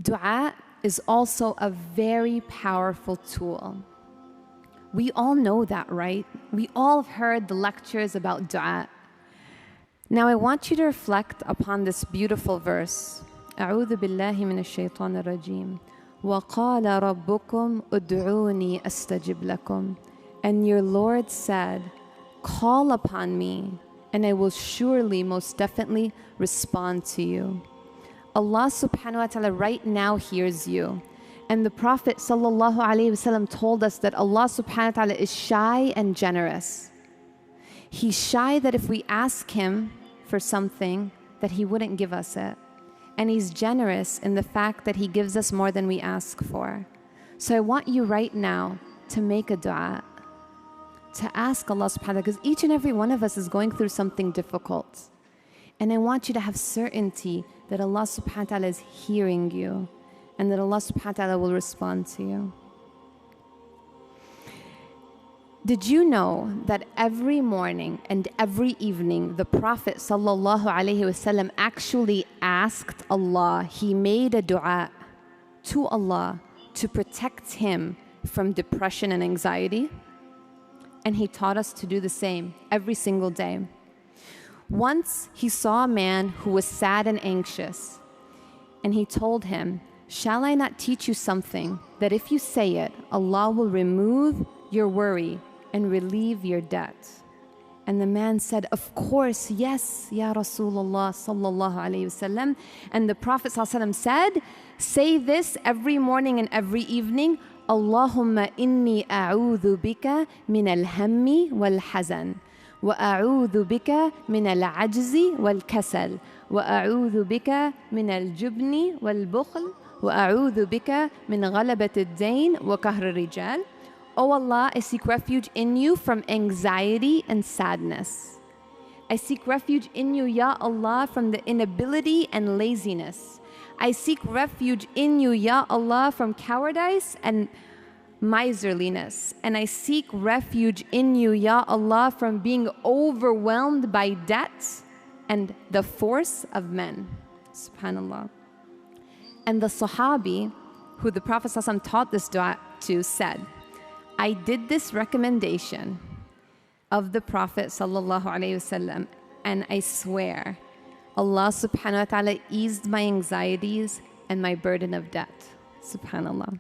Dua is also a very powerful tool. We all know that, right? We all have heard the lectures about dua. Now I want you to reflect upon this beautiful verse. أعوذ بالله من الشيطان الرجيم وقال ربكم ادعوني أستجب لكم. And your Lord said, call upon me, and I will surely, most definitely respond to you. Allah subhanahu wa ta'ala right now hears you. And the Prophet sallallahu alaihi wasallam told us that Allah subhanahu wa ta'ala is shy and generous. He's shy that if we ask Him for something, that He wouldn't give us it. And He's generous in the fact that He gives us more than we ask for. So I want you right now to make a dua, to ask Allah subhanahu wa ta'ala, because each and every one of us is going through something difficult. And I want you to have certainty that Allah subhanahu wa ta'ala is hearing you and that Allah subhanahu wa ta'ala will respond to you. Did you know that every morning and every evening the Prophet sallallahu alaihi wasallam actually asked Allah, he made a dua to Allah to protect him from depression and anxiety? And he taught us to do the same every single day. Once he saw a man who was sad and anxious, and he told him, shall I not teach you something that if you say it, Allah will remove your worry and relieve your debt? And the man said, of course, yes, Ya Rasulullah sallallahu alayhi wasallam. And the Prophet sallallahu alayhi wasallam said, say this every morning and every evening, Allahumma inni a'udhu bika min al-hammi wal-hazan. وأعوذ بك من العجز والكسل وأعوذ بك من الجبن والبخل وأعوذ بك من غلبة الدين وقهر الرجال. O Allah, I seek refuge in you from anxiety and sadness. I seek refuge in you, Ya Allah, from the inability and laziness. I seek refuge in you, Ya Allah, from cowardice and miserliness. And I seek refuge in you, Ya Allah, from being overwhelmed by debt and the force of men. Subhanallah. And the Sahabi, who the Prophet ﷺ taught this dua to, said, I did this recommendation of the Prophet ﷺ, and I swear, Allah subhanahu wa ta'ala eased my anxieties and my burden of debt. Subhanallah.